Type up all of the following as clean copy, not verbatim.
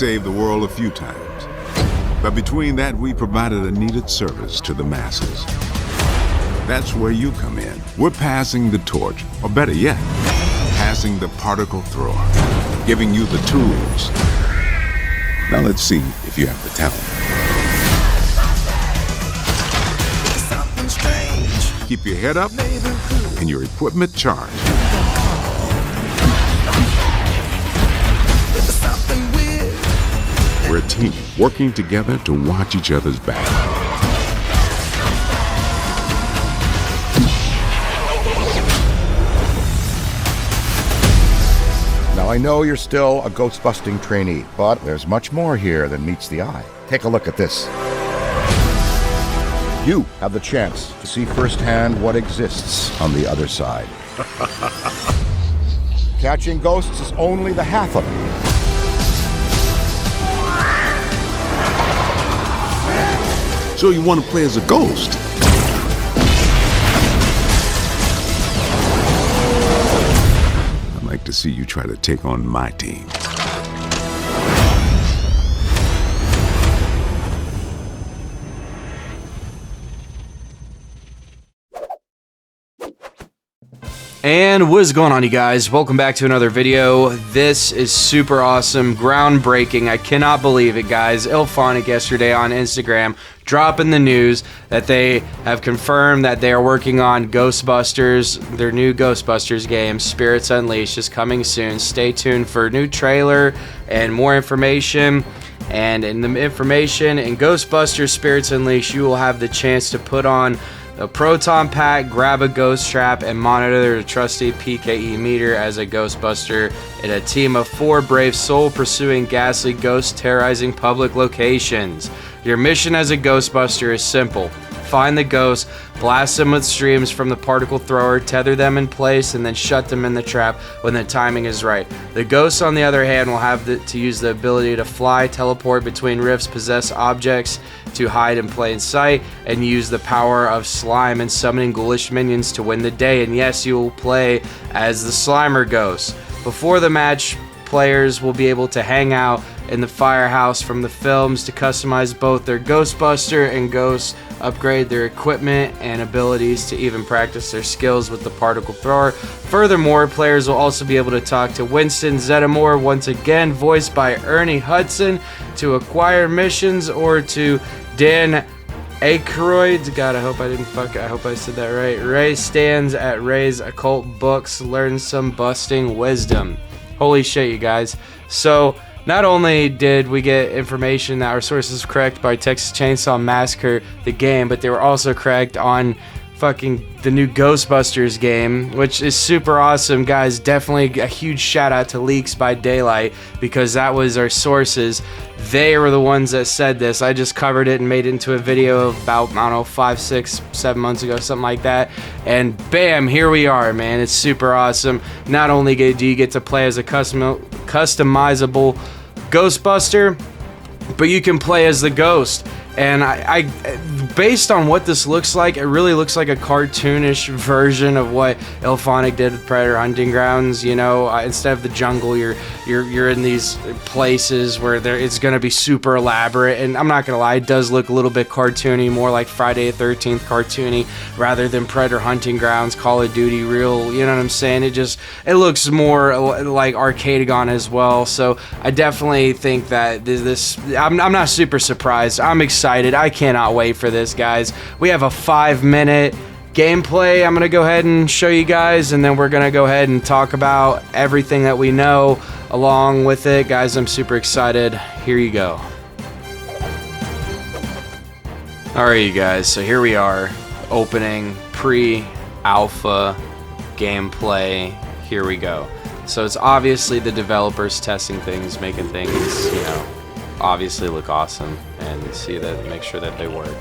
saved the world a few times. But between that, we provided a needed service to the masses. That's where you come in. We're passing the torch, or better yet, passing the particle thrower, giving you the tools. Now let's see if you have the talent. Keep your head up and your equipment charged. We're a team working together to watch each other's back. Now, I know you're still a ghost-busting trainee, but there's much more here than meets the eye. Take a look at this. You have the chance to see firsthand what exists on the other side. Catching ghosts is only the half of it. So you want to play as a ghost? I'd like to see you try to take on my team. And what is going on, you guys? Welcome back to another video. This is super awesome, groundbreaking. I cannot believe it, guys. IllFonic yesterday on Instagram dropping the news that they have confirmed that they are working on Ghostbusters. Their new Ghostbusters game, Spirits Unleashed, is coming soon. Stay tuned for a new trailer and more information. And in the information in Ghostbusters Spirits Unleashed, you will have the chance to put on a proton pack, grab a ghost trap, and monitor the trusty PKE meter as a Ghostbuster in a team of 4 brave soul-pursuing ghastly ghosts terrorizing public locations. Your mission as a Ghostbuster is simple. Find the ghosts, blast them with streams from the particle thrower, tether them in place, and then shut them in the trap when the timing is right. The ghosts, on the other hand, will have to use the ability to fly, teleport between rifts, possess objects to hide in plain sight, and use the power of slime and summoning ghoulish minions to win the day. And yes, you will play as the Slimer Ghost. Before the match, players will be able to hang out in the firehouse from the films to customize both their Ghostbuster and Ghost, upgrade their equipment and abilities to even practice their skills with the particle thrower. Furthermore, players will also be able to talk to Winston Zeddemore, once again voiced by Ernie Hudson, to acquire missions, or to Dan Aykroyd. God, I hope I said that right. Ray stands at Ray's occult books, learn some busting wisdom. Holy shit, you guys. So, not only did we get information that our sources were correct by Texas Chainsaw Massacre, the game, but they were also correct on fucking the new Ghostbusters game, which is super awesome, guys. Definitely a huge shout out to Leaks by Daylight, because that was our sources. They were the ones that said this. I just covered it and made it into a video about, I don't know, 5, 6, 7 months ago, something like that. And bam, here we are, man. It's super awesome. Not only do you get to play as a customizable Ghostbuster, but you can play as the ghost. And I based on what this looks like, it really looks like a cartoonish version of what IllFonic did with Predator Hunting Grounds. You know, instead of the jungle, you're in these places where it's going to be super elaborate. And I'm not going to lie, it does look a little bit cartoony, more like Friday the 13th cartoony, rather than Predator Hunting Grounds, Call of Duty real. You know what I'm saying? It looks more like Arcadegon as well. So I definitely think that I'm not super surprised. I'm excited. I cannot wait for this, guys. We have a 5-minute gameplay I'm going to go ahead and show you guys, and then we're going to go ahead and talk about everything that we know along with it. Guys, I'm super excited. Here you go. Alright, you guys, so here we are, opening pre-alpha gameplay. Here we go. So it's obviously the developers testing things, making things, you know, obviously look awesome, and make sure that they work.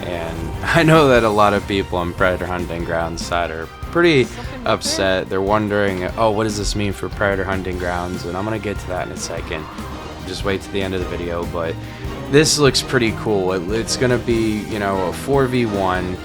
And I know that a lot of people on Predator Hunting Grounds side are pretty upset. They're wondering, oh, what does this mean for Predator Hunting Grounds? And I'm gonna get to that in a second. Just wait to the end of the video. But this looks pretty cool. It's gonna be, you know, a 4v1.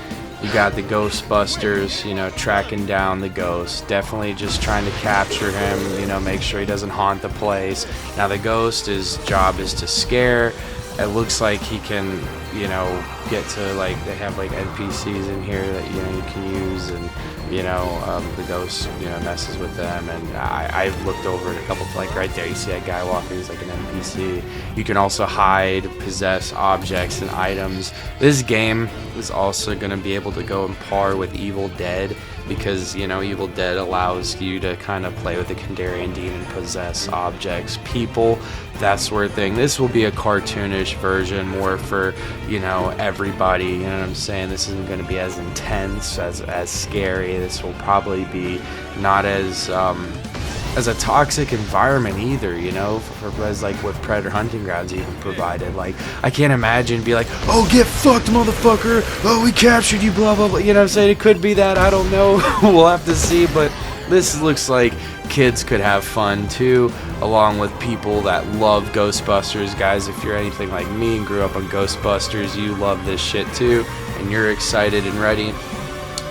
You got the Ghostbusters, you know, tracking down the ghost. Definitely just trying to capture him, you know, make sure he doesn't haunt the place. Now the ghost, his job is to scare. It looks like he can, you know, get to, like, they have like NPCs in here that, you know, you can use, and you know, the ghost, you know, messes with them. And I've looked over at a couple, like right there, you see that guy walking, he's like an NPC. You can also hide, possess objects and items. This game is also going to be able to go in par with Evil Dead, because, you know, Evil Dead allows you to kind of play with the Kandarian demon, possess objects, people, that sort of thing. This will be a cartoonish version, more for, you know, everybody, you know what I'm saying? This isn't going to be as intense, as scary. This will probably be not as a toxic environment either, you know, as like what Predator Hunting Grounds even provided. Like, I can't imagine be like, oh, get fucked, motherfucker, oh, we captured you, blah blah blah, you know what I'm saying? It could be that, I don't know. We'll have to see. But this looks like kids could have fun too, along with people that love Ghostbusters. Guys, if you're anything like me and grew up on Ghostbusters, you love this shit too, and you're excited and ready.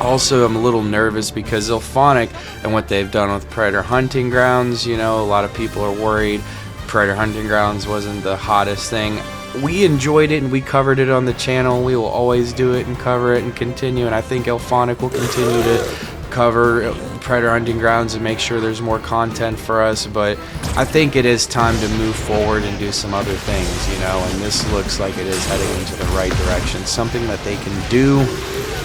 Also, I'm a little nervous because Ilphonic and what they've done with Predator Hunting Grounds, you know, a lot of people are worried Predator Hunting Grounds wasn't the hottest thing. We enjoyed it and we covered it on the channel. We will always do it and cover it and continue, and I think Ilphonic will continue to cover Predator Hunting Grounds and make sure there's more content for us. But I think it is time to move forward and do some other things, you know, and this looks like it is heading into the right direction, something that they can do.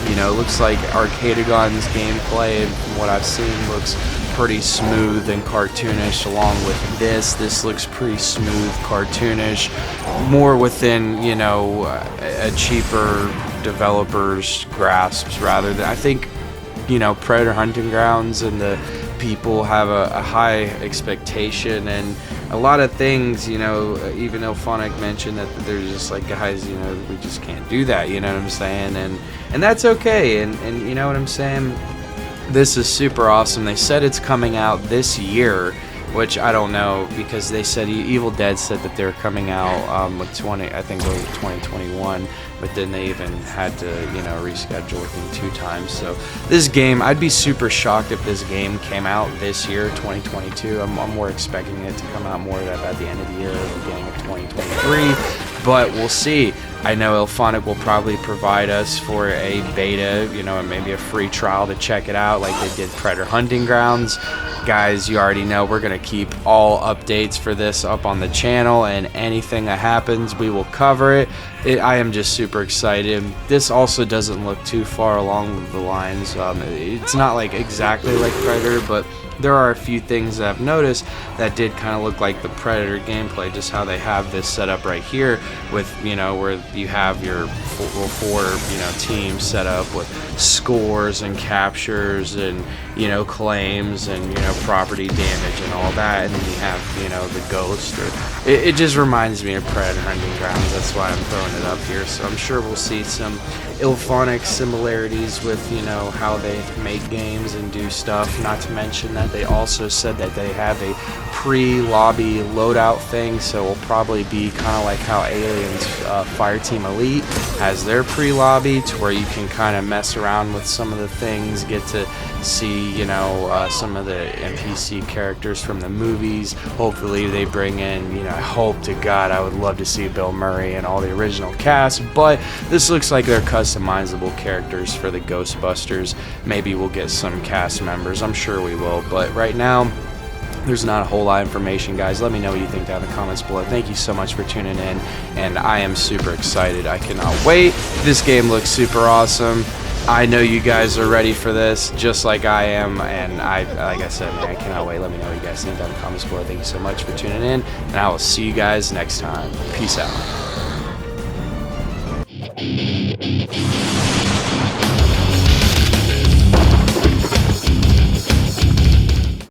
You know, it looks like Arcadegon's gameplay, from what I've seen, looks pretty smooth and cartoonish. Along with this looks pretty smooth, cartoonish, more within, you know, a cheaper developer's grasps, rather than, I think, you know, Predator Hunting Grounds and the people have a high expectation, and a lot of things, you know, even Ilphonic mentioned that there's just like, guys, you know, we just can't do that, you know what I'm saying? And that's okay, and you know what I'm saying? This is super awesome. They said it's coming out this year, which I don't know, because they said Evil Dead said that they're coming out with 2021, but then they even had to, you know, reschedule within 2 times. So this game, I'd be super shocked if this game came out this year, 2022. I'm more expecting it to come out more at the end of the year or beginning of 2023, but we'll see. I know Ilphonic will probably provide us for a beta, you know, and maybe a free trial to check it out like they did Predator Hunting Grounds. Guys, you already know we're going to keep all updates for this up on the channel, and anything that happens, we will cover it. I am just super excited. This also doesn't look too far along the lines. It's not like exactly like Predator, but there are a few things that I've noticed that did kind of look like the Predator gameplay, just how they have this set up right here with, you know, where you have your four you know, teams set up with scores and captures and, you know, claims and, you know, property damage and all that, and then you have, you know, the ghost. It just reminds me of Predator Hunting Grounds. That's why I'm throwing it up here. So I'm sure we'll see some Ilphonic similarities with, you know, how they make games and do stuff. Not to mention that they also said that they have a pre-lobby loadout thing, so it'll probably be kind of like how Aliens Fireteam Elite has their pre-lobby, to where you can kind of mess around with some of the things, get to see, you know, some of the NPC characters from the movies. Hopefully they bring in, you know, I hope to God, I would love to see Bill Murray and all the original cast, but this looks like they're customizable characters for the Ghostbusters. Maybe we'll get some cast members, I'm sure we will, but right now there's not a whole lot of information. Guys, let me know what you think down in the comments below. Thank you so much for tuning in, and I am super excited. I cannot wait. This game looks super awesome. I know you guys are ready for this, just like I am, and like I said, man, I cannot wait. Let me know what you guys think down in the comments below. Thank you so much for tuning in, and I will see you guys next time. Peace out.